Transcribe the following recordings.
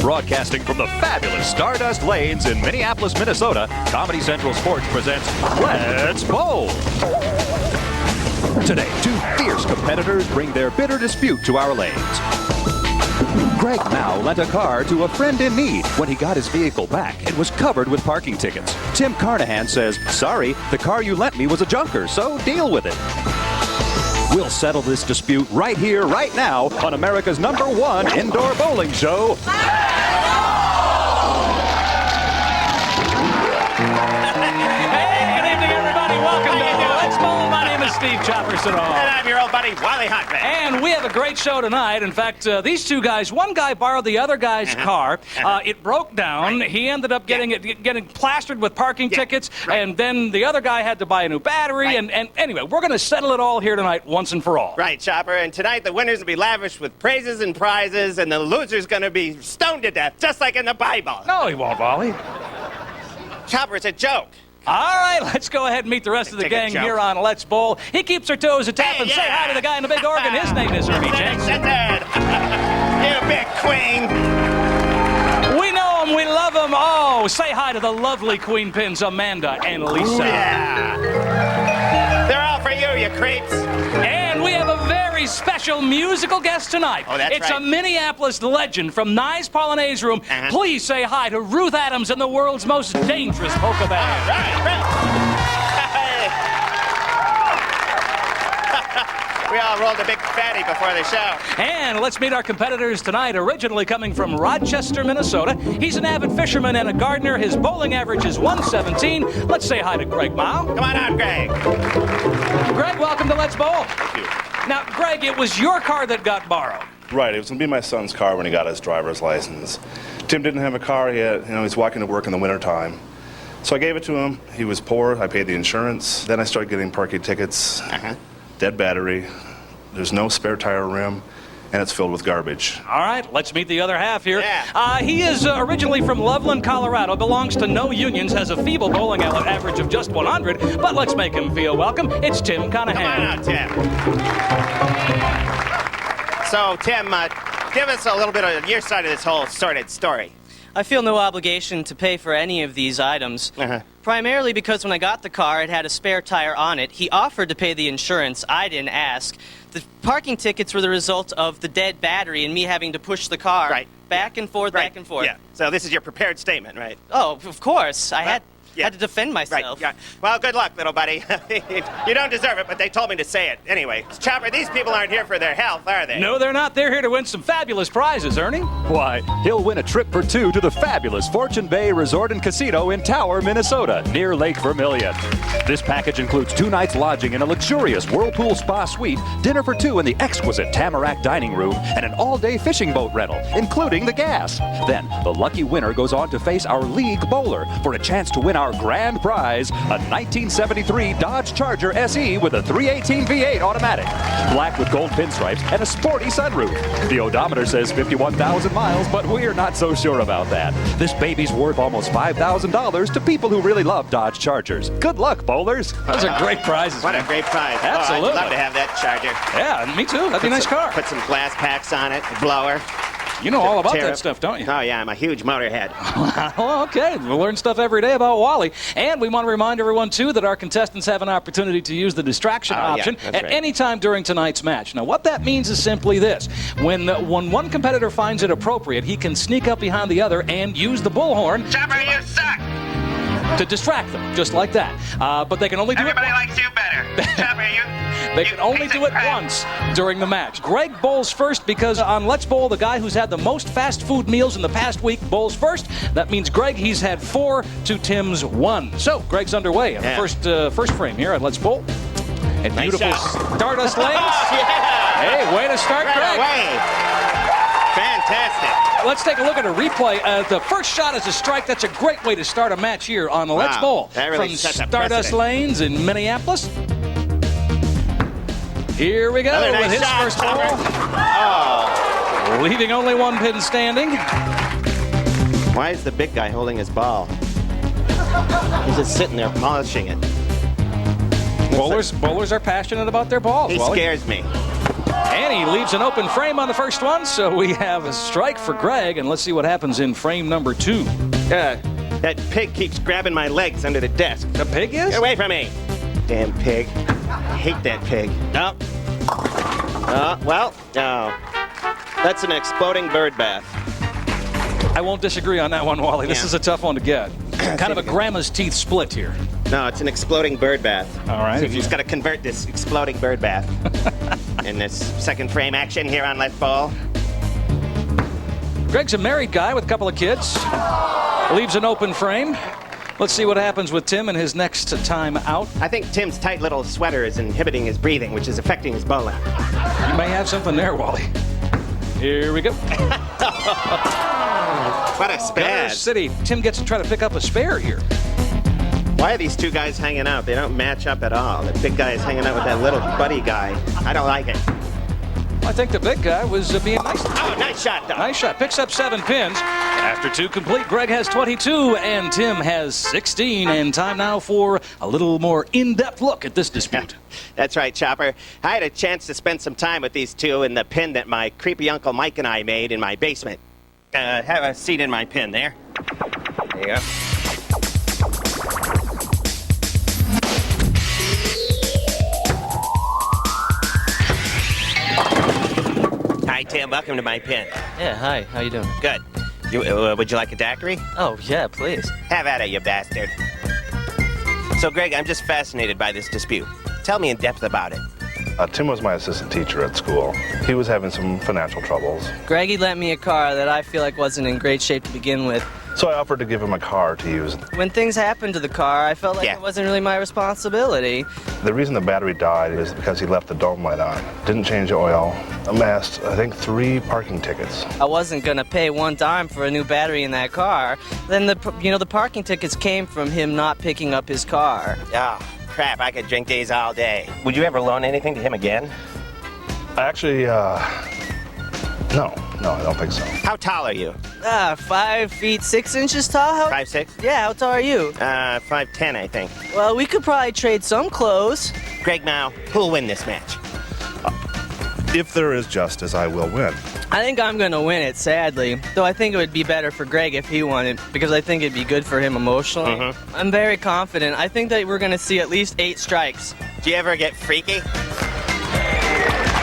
Broadcasting from the fabulous Stardust Lanes in Minneapolis, Minnesota, Comedy Central Sports presents Let's Bowl. Today, two fierce competitors bring their bitter dispute to our lanes. Gregg now lent a car to a friend in need. When he got his vehicle back, it was covered with parking tickets. Tim Carnahan says, "Sorry, the car you lent me was a junker, so deal with it." We'll settle this dispute right here, right now, on America's #1 indoor bowling show. Steve Chopper Siddall. And I'm your old buddy, Wally Hotman. And we have a great show tonight. In fact, these two guys, one guy borrowed the other guy's car. It broke down. Right. He ended up getting plastered with parking tickets. Right. And then the other guy had to buy a new battery. Right. And anyway, we're going to settle it all here tonight once and for all. Right, Chopper. And tonight the winners will be lavished with praises and prizes, and the loser's going to be stoned to death, just like in the Bible. No, he won't, Wally. Chopper, it's a joke. All right, let's go ahead and meet the rest of the gang here on Let's Bowl. He keeps her toes a tapping. Say hi to the guy in the big organ. His name is Ernie Jenks. You big queen. We know him. We love him. Oh, say hi to the lovely queen pins, Amanda and Lisa. Ooh, yeah. They're all for you, you creeps. And we have a very special musical guest tonight. Oh, that's It's right. a Minneapolis legend from Nye's Polonaise Room. Please say hi to Ruth Adams and the world's most dangerous polka band. Right. We all rolled a big fatty before the show. And let's meet our competitors tonight. Originally coming from Rochester, Minnesota. He's an avid fisherman and a gardener. His bowling average is 117. Let's say hi to Gregg Mao. Come on out, Gregg. Gregg, welcome to Let's Bowl. Thank you. Now, Gregg, it was your car that got borrowed. Right, it was going to be my son's car when he got his driver's license. Tim didn't have a car yet. He's walking to work in the wintertime. So I gave it to him. He was poor. I paid the insurance. Then I started getting parking tickets, dead battery. There's no spare tire rim, and it's filled with garbage. All right, let's meet the other half here. Yeah. He is originally from Loveland, Colorado, belongs to no unions, has a feeble bowling average of just 100, but let's make him feel welcome. It's Tim Carnahan. Come on out, Tim. So, Tim, give us a little bit of your side of this whole sordid story. I feel no obligation to pay for any of these items. Primarily because when I got the car, it had a spare tire on it. He offered to pay the insurance. I didn't ask. The parking tickets were the result of the dead battery and me having to push the car back and forth, back and forth. Yeah. So this is your prepared statement, right? Oh, of course. I had to defend myself. Right. Yeah. Well, good luck, little buddy. You don't deserve it, but they told me to say it. Anyway, Chopper, these people aren't here for their health, are they? No, they're not. They're here to win some fabulous prizes, Ernie. Why, he'll win a trip for two to the fabulous Fortune Bay Resort and Casino in Tower, Minnesota, near Lake Vermilion. This package includes 2 nights lodging in a luxurious Whirlpool Spa suite, dinner for 2 in the exquisite Tamarack dining room, and an all-day fishing boat rental, including the gas. Then, the lucky winner goes on to face our league bowler for a chance to win our grand prize, a 1973 Dodge Charger SE with a 318 V8 automatic, black with gold pinstripes and a sporty sunroof. The odometer says 51,000 miles, but we're not so sure about that. This baby's worth almost $5,000 to people who really love Dodge Chargers. Good luck, bowlers. Those are great prizes. What a great prize. Absolutely. Oh, I'd love to have that Charger. Yeah, me too. That'd be a nice car. Put some glass packs on it, a blower. You know all about that stuff, don't you? Oh, yeah, I'm a huge motorhead. Well, okay. We'll learn stuff every day about Wally. And we want to remind everyone, too, that our contestants have an opportunity to use the distraction option at any time during tonight's match. Now, what that means is simply this. When one competitor finds it appropriate, he can sneak up behind the other and use the bullhorn. Chopper, you suck! To distract them, just like that. But they can only do Everybody likes you better. Chopper, They can only do it once during the match. Gregg bowls first because on Let's Bowl, the guy who's had the most fast food meals in the past week bowls first. That means Gregg, he's had 4 to Tim's 1. So, Gregg's underway in the first frame here at Let's Bowl. And Nice beautiful shot. Stardust Lanes. Hey, way to start, Gregg. Away. Fantastic. Let's take a look at a replay. The first shot is a strike. That's a great way to start a match here on Let's Bowl. That really from sets a Stardust precedent. Lanes in Minneapolis. Here we go Another nice with his shot, first Chopper. ball. Oh. Leaving only 1 pin standing. Why is the big guy holding his ball? He's just sitting there polishing it. Bowlers are passionate about their balls. He Wally. scares me. And he leaves an open frame on the first one, so we have a strike for Gregg, and let's see what happens in frame number 2. That pig keeps grabbing my legs under the desk. The pig is? Get away from me. Damn pig. I hate that pig. No. No. That's an exploding bird bath. I won't disagree on that one, Wally. This is a tough one to get. Kind of a grandma's teeth split here. No, it's an exploding bird bath. All right. So you've just got to convert this exploding bird bath in this second frame action here on Let's Bowl. Gregg's a married guy with a couple of kids. Leaves an open frame. Let's see what happens with Tim in his next time out. I think Tim's tight little sweater is inhibiting his breathing, which is affecting his bowling. You may have something there, Wally. Here we go. What a spaz. City. Tim gets to try to pick up a spare here. Why are these two guys hanging out? They don't match up at all. The big guy is hanging out with that little buddy guy. I don't like it. I think the big guy was being nice. Oh, nice shot, though. Nice shot. Picks up 7 pins. After 2 complete, Gregg has 22 and Tim has 16. And time now for a little more in-depth look at this dispute. That's right, Chopper. I had a chance to spend some time with these two in the pin that my creepy Uncle Mike and I made in my basement. Have a seat in my pin there. There you go. Hi, Tim. Welcome to my pin. Yeah, hi. How you doing? Good. Would you like a daiquiri? Oh, yeah, please. Have at it, you bastard. So, Gregg, I'm just fascinated by this dispute. Tell me in depth about it. Tim was my assistant teacher at school. He was having some financial troubles. Greggy lent me a car that I feel like wasn't in great shape to begin with. So I offered to give him a car to use. When things happened to the car, I felt like it wasn't really my responsibility. The reason the battery died is because he left the dome light on. Didn't change the oil. Amassed, I think, 3 parking tickets. I wasn't gonna pay 1 dime for a new battery in that car. Then the parking tickets came from him not picking up his car. Oh, crap, I could drink these all day. Would you ever loan anything to him again? Actually, no, I don't think so. How tall are you? 5 feet 6 inches tall? 5'6"? Yeah, how tall are you? 5'10", I think. Well, we could probably trade some clothes. Gregg Mao, who'll win this match? If there is justice, I will win. I think I'm gonna win it, sadly. Though I think it would be better for Gregg if he won it, because I think it'd be good for him emotionally. Mm-hmm. I'm very confident. I think that we're gonna see at least 8 strikes. Do you ever get freaky?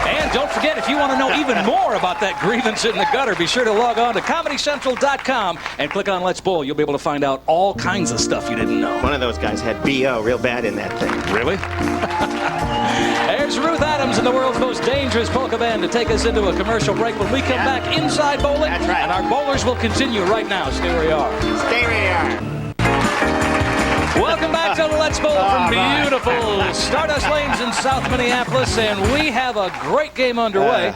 And don't forget, if you want to know even more about that grievance in the gutter, be sure to log on to ComedyCentral.com and click on Let's Bowl. You'll be able to find out all kinds of stuff you didn't know. One of those guys had B.O. real bad in that thing. Really? There's Ruth Adams and the world's most dangerous polka band to take us into a commercial break. When we come back inside bowling, That's right. and our bowlers will continue right now. Stay where you are. Stay where you are. Welcome back to Let's Bowl from beautiful Stardust Lanes in South Minneapolis, and we have a great game underway.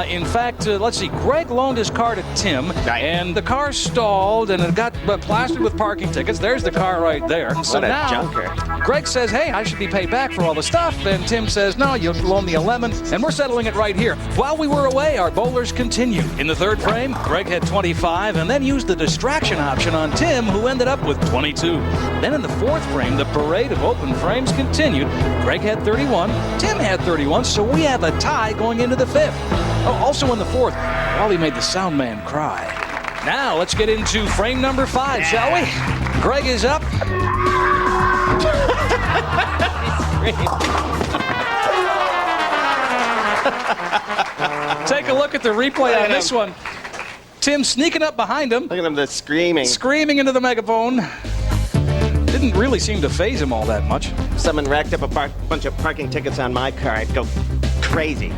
In fact, let's see, Gregg loaned his car to Tim, and the car stalled, and it got plastered with parking tickets. There's the car right there. So What a now, junker. Gregg says, hey, I should be paid back for all the stuff, and Tim says, no, you loan me a lemon, and we're settling it right here. While we were away, our bowlers continued. In the third frame, Gregg had 25, and then used the distraction option on Tim, who ended up with 22. Then in the fourth frame, the parade of open frames continued. Gregg had 31, Tim had 31, so we have a tie going into the fifth. Oh, also in the fourth, Wally made the sound man cry. Now let's get into frame number 5, shall we? Gregg is up. Take a look at the replay on this one. Tim sneaking up behind him. Look at him, the screaming. Screaming into the megaphone. Didn't really seem to faze him all that much. If someone racked up a bunch of parking tickets on my car, I'd go crazy.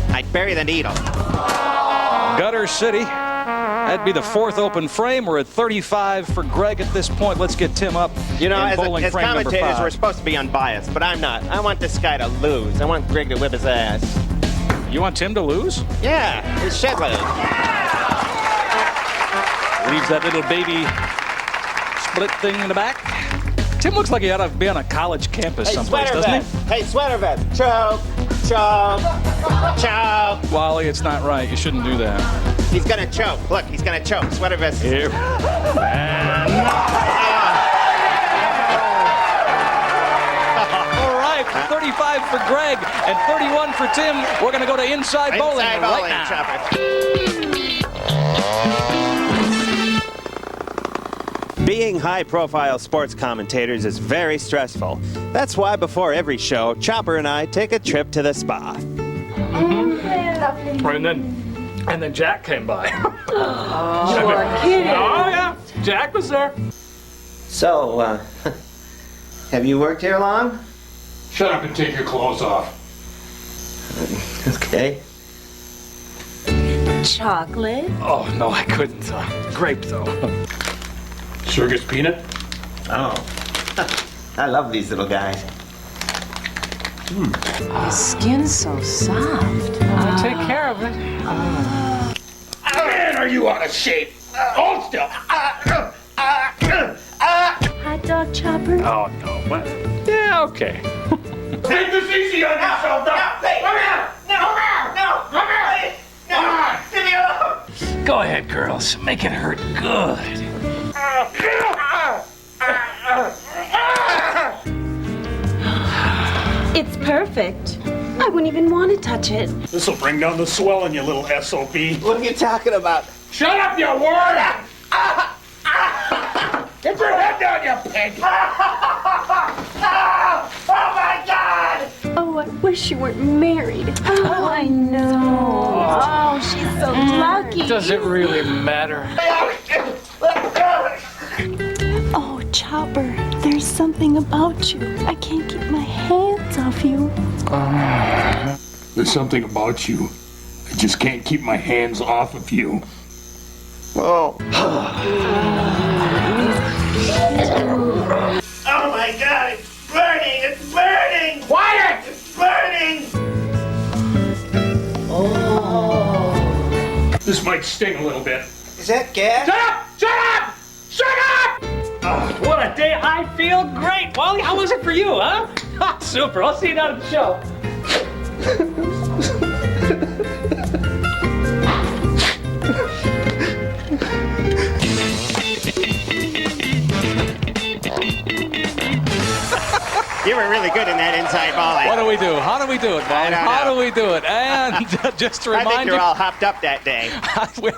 I'd bury the needle. Gutter City. That'd be the fourth open frame. We're at 35 for Gregg at this point. Let's get Tim up. You know, in bowling as frame number commentators, 5. we're supposed to be unbiased, but I'm not. I want this guy to lose. I want Gregg to whip his ass. You want Tim to lose? Yeah, his shed load. Leaves that little baby split thing in the back. Tim looks like he ought to be on a college campus someplace, doesn't he? Hey, sweater vest. Choke, choke, choke. Wally, it's not right. You shouldn't do that. He's gonna choke. Look, he's gonna choke. Sweater vest. Here. All right. 35 for Gregg, and 31 for Tim. We're going to go to Inside Bowling right now. Chopper. Being high-profile sports commentators is very stressful. That's why before every show, Chopper and I take a trip to the spa. And then Jack came by. You are kidding. Oh, yeah. Jack was there. So, have you worked here long? Shut up and take your clothes off. Okay. Chocolate? Oh, no, I couldn't. Grape, though. Circus peanut? Oh. I love these little guys. Your skin's so soft. Take care of it. Man, are you out of shape? Hold still. Hot dog chopper? Oh, no. What? Yeah, okay. Take this easy on yourself. Come here. Come on. Go ahead, girls. Make it hurt good. It's perfect. I wouldn't even want to touch it. This'll bring down the swelling, you little SOB. What are you talking about? Shut up, you word! Get your head down, you pig! Oh my God! Oh, I wish you weren't married. Oh, I know. Oh, she's so lucky. Does it really matter? Oh, Chopper, there's something about you. I can't keep my hands off you. There's something about you. I just can't keep my hands off of you. Oh. Oh my God, it's burning! It's burning! Quiet! It's burning! This might sting a little bit. Is that gas? Shut up! Shut up! Shut up! What a day. I feel great. Wally, how was it for you, huh? Super. I'll see you down at the show. You were really good in that inside bowling. What do we do? How do we do it, Bob? How do we do it? And just to I think remind you're you, all hopped up that day.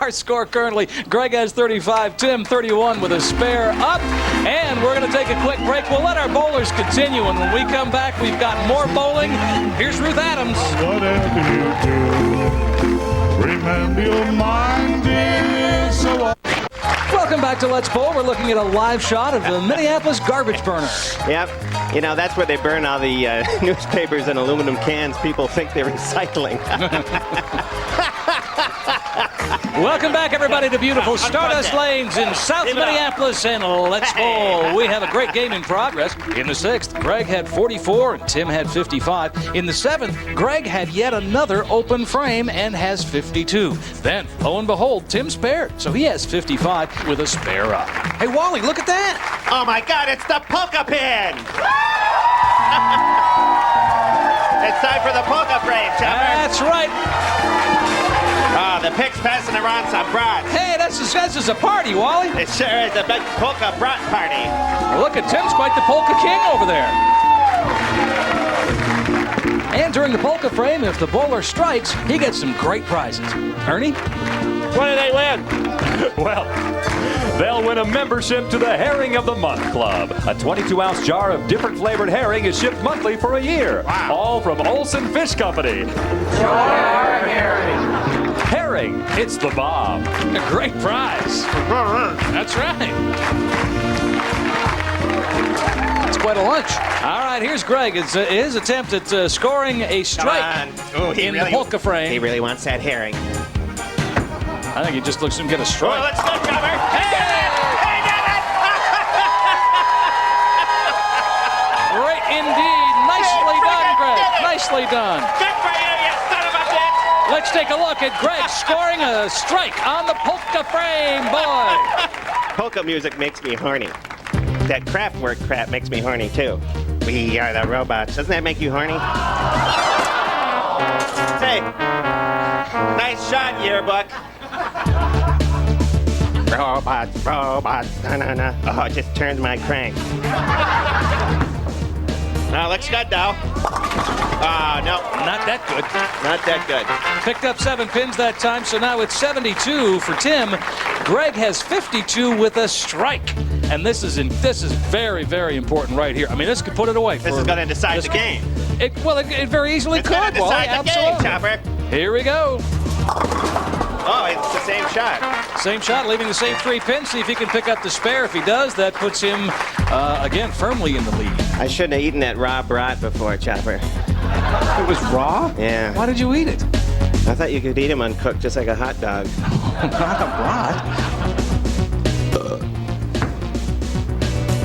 our score currently, Gregg has 35, Tim 31 with a spare up. And we're going to take a quick break. We'll let our bowlers continue. And when we come back, we've got more bowling. Here's Ruth Adams. Whatever you do, remember your mind is so. Welcome back to Let's Bowl. We're looking at a live shot of the Minneapolis garbage burner. Yep. You know, that's where they burn all the newspapers and aluminum cans people think they're recycling. Welcome back, everybody, to beautiful Stardust Lanes in South Minneapolis, and Let's Bowl. We have a great game in progress. In the 6th, Gregg had 44 and Tim had 55. In the 7th, Gregg had yet another open frame and has 52. Then, lo and behold, Tim spared, so he has 55 with a spare up. Hey, Wally, look at that. Oh my God, it's the polka pin! It's time for the polka frame, Chopper. That's right. Oh, the pig's passing around some brats. Hey, that's just a party, Wally. It sure is a big polka brat party. Look at Tim's quite the polka king over there. And during the polka frame, if the bowler strikes, he gets some great prizes. Ernie? What do they win? Well, they'll win a membership to the Herring of the Month Club. A 22-ounce jar of different flavored herring is shipped monthly for a year. Wow. All from Olson Fish Company. Enjoy our herring. Herring, it's the bomb. A great prize. That's right. It's quite a lunch. All right, here's Gregg. It's his attempt at scoring a strike in the polka frame. He really wants that herring. I think he just looks to get a Oh, strike. let's go, Chopper. Hey! Great indeed. Nicely done, Gregg. Nicely done. Good for you, you son of a bitch! Let's take a look at Gregg scoring a strike on the polka frame, boy. Polka music makes me horny. That Kraftwerk crap makes me horny, too. We are the robots. Doesn't that make you horny? Hey, nice shot, yearbook. Robots, robots, na na na. Oh, it just turns my crank. Looks good, though. No. Not that good. Not that good. Picked up 7 pins that time, so now it's 72 for Tim. Gregg has 52 with a strike. And this is very, very important right here. I mean, this could put it away. This is going to decide the game. It very easily It's could. going to decide the game, Chopper. Here we go. Oh, it's the same shot. Same shot, leaving the same 3 pins. See if he can pick up the spare. If he does, that puts him, again, firmly in the lead. I shouldn't have eaten that raw brat before, Chopper. It was raw? Yeah. Why did you eat it? I thought you could eat them uncooked just like a hot dog. Not a brat.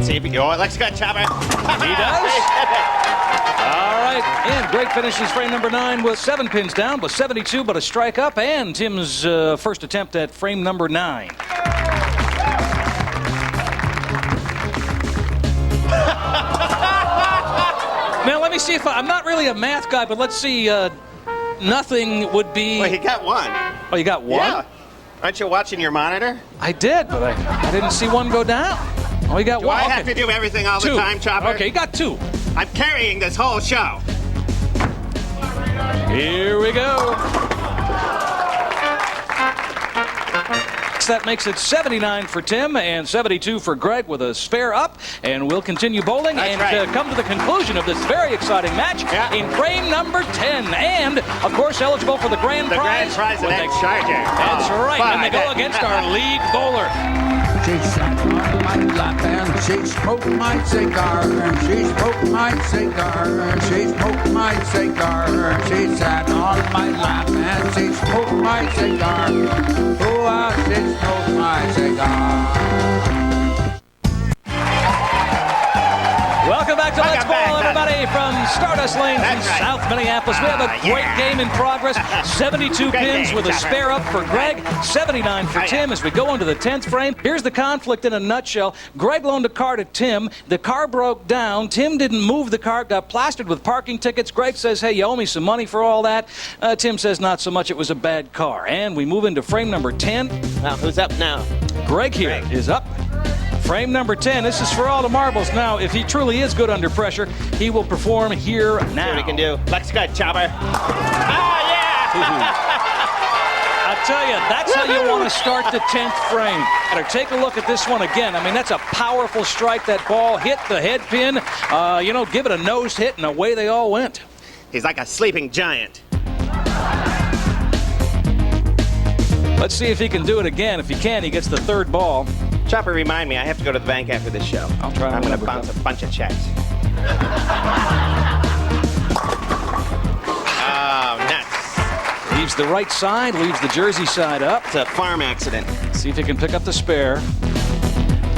See if it looks good, Chopper. He does? All right, and Gregg finishes frame number 9 with 7 pins down, with 72, but a strike up, and Tim's first attempt at frame number 9. Now, let me see if I'm not really a math guy, but let's see. Nothing would be. Well, he got 1. Oh, you got 1? Yeah. Aren't you watching your monitor? I did, but I didn't see 1 go down. Oh, you got Do 1. I Okay. have to do everything all 2. the time, Chopper? Okay, you got 2. I'm carrying this whole show. Here we go. That makes it 79 for Tim and 72 for Gregg with a spare up. And we'll continue bowling come to the conclusion of this very exciting match in frame number 10. And, of course, eligible for the grand prize. The grand prize of that Charger. That's right. And they go against our lead bowler. She sat on my lap and she smoked my cigar. She smoked my cigar. She smoked my cigar. She sat on my lap and she smoked my cigar. Oh, she smoked my cigar. Welcome back to Let's Ball, everybody, from Stardust Lanes in South Minneapolis. We have a great game in progress. 72 pins with a spare up for Gregg, 79 for Tim as we go into the 10th frame. Here's the conflict in a nutshell. Gregg loaned a car to Tim. The car broke down. Tim didn't move the car, got plastered with parking tickets. Gregg says, hey, you owe me some money for all that. Tim says, not so much. It was a bad car. And we move into frame number 10. Now, who's up now? Gregg here is up. Frame number 10. This is for all the marbles. Now, if he truly is good under pressure, he will perform here now. See what he can do. Looks good, Chopper. Oh, yeah! I tell you, that's how you want to start the 10th frame. Better take a look at this one again. I mean, that's a powerful strike. That ball hit the head pin. Give it a nose hit, and away they all went. He's like a sleeping giant. Let's see if he can do it again. If he can, he gets the 3rd ball. Chopper, remind me, I have to go to the bank after this show. I'll try. I'm going to bounce a bunch of checks. Oh, nuts. Leaves the right side, leaves the Jersey side up. It's a farm accident. See if he can pick up the spare.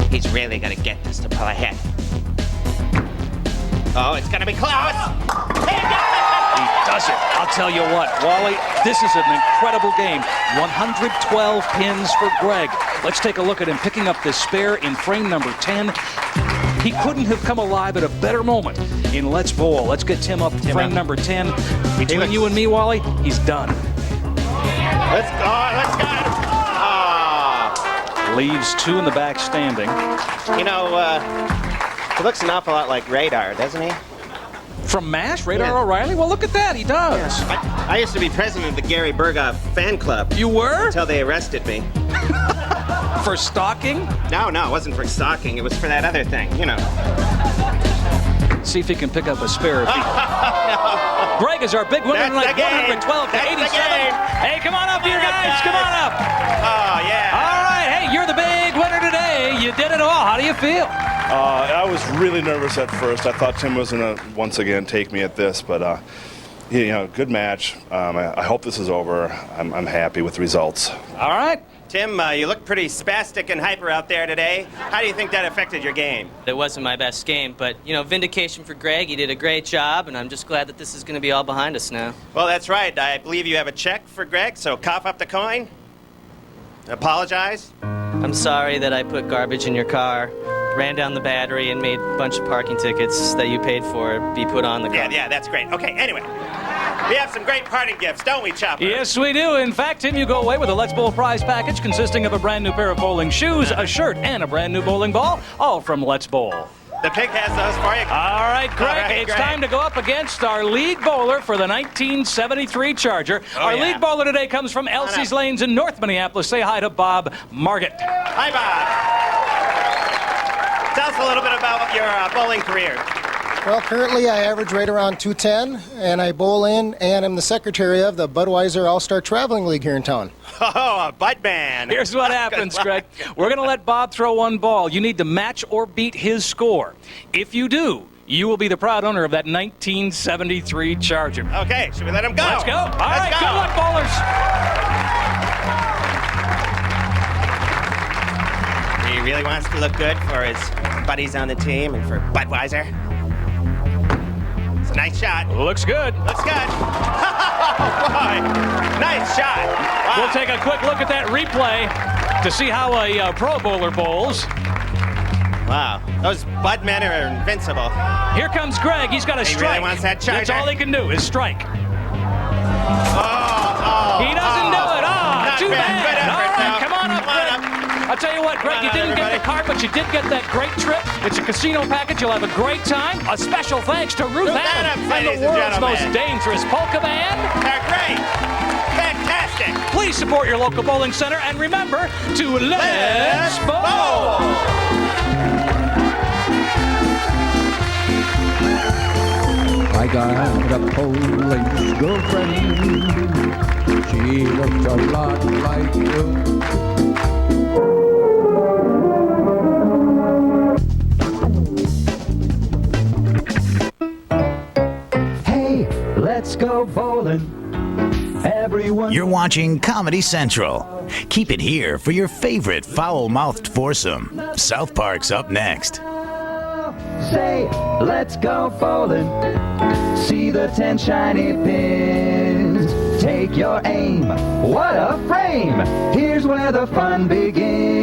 He's really going to get this to pull ahead. Oh, it's going to be close. He does it. I'll tell you what, Wally, this is an incredible game. 112 pins for Gregg. Let's take a look at him picking up this spare in frame number 10. He couldn't have come alive at a better moment in Let's Bowl. Let's get Tim up to frame number 10. Between you and me, Wally, he's done. Let's go. Oh. Leaves 2 in the back standing. He looks an awful lot like Radar, doesn't he? From MASH, Radar O'Reilly? Well, look at that. He does. Yeah. I used to be president of the Gary Berghoff fan club. You were? Until they arrested me. For stalking? No, it wasn't for stalking. It was for that other thing, See if he can pick up a spare. No. Gregg is our big winner tonight, 112 to 87. Hey, come on up, you guys. Come on up. Oh, yeah. All right. Hey, you're the big winner today. You did it all. How do you feel? I was really nervous at first. I thought Tim was going to once again take me at this, but good match. I hope this is over. I'm happy with the results. All right. Tim, you look pretty spastic and hyper out there today. How do you think that affected your game? It wasn't my best game, but, vindication for Gregg. He did a great job, and I'm just glad that this is going to be all behind us now. Well, that's right. I believe you have a check for Gregg, so cough up the coin. Apologize. I'm sorry that I put garbage in your car, ran down the battery, and made a bunch of parking tickets that you paid for be put on the car. Yeah, that's great. Okay, anyway. We have some great parting gifts, don't we, Chopper? Yes, we do. In fact, Tim, you go away with a Let's Bowl prize package consisting of a brand new pair of bowling shoes, a shirt, and a brand new bowling ball, all from Let's Bowl. The pig has those for you. All right, Greg, All right, it's Greg. time to go up against our lead bowler for the 1973 Charger. Our lead bowler today comes from Elsie's Lanes in North Minneapolis. Say hi to Bob Margett. Hi, Bob. Tell us a little bit about your bowling career. Well, currently I average right around 210, and I bowl in, and I'm the secretary of the Budweiser All-Star Traveling League here in town. Oh, a Bud man. Here's what happens, Greg. We're going to let Bob throw one ball. You need to match or beat his score. If you do, you will be the proud owner of that 1973 Charger. Okay, should we let him go? Let's go. All right, go. good luck, bowlers. He really wants to look good for his buddies on the team and for Budweiser. It's a nice shot. Looks good. Looks good. Oh, boy. Nice shot. Wow. We'll take a quick look at that replay to see how a pro bowler bowls. Wow. Those Bud men are invincible. Here comes Greg. He's got a strike. He really wants that Charger. That's all he can do is strike. Oh. He doesn't do it. Not Too bad. bad. Good effort, All right, though. come on up, Greg. I'll tell you what, Greg, you didn't get the card, but you did get that great trip. It's a casino package. You'll have a great time. A special thanks to Ruth Adams and the world's most dangerous polka band. They're great. Fantastic. Please support your local bowling center, and remember to let's bowl. I got a Polish girlfriend. She looks a lot like you. Hey, let's go bowling. Everyone. You're watching Comedy Central. Keep it here for your favorite foul-mouthed foursome. South Park's up next. Say, let's go bowling. See the 10 shiny pins. Take your aim. What a frame! Here's where the fun begins.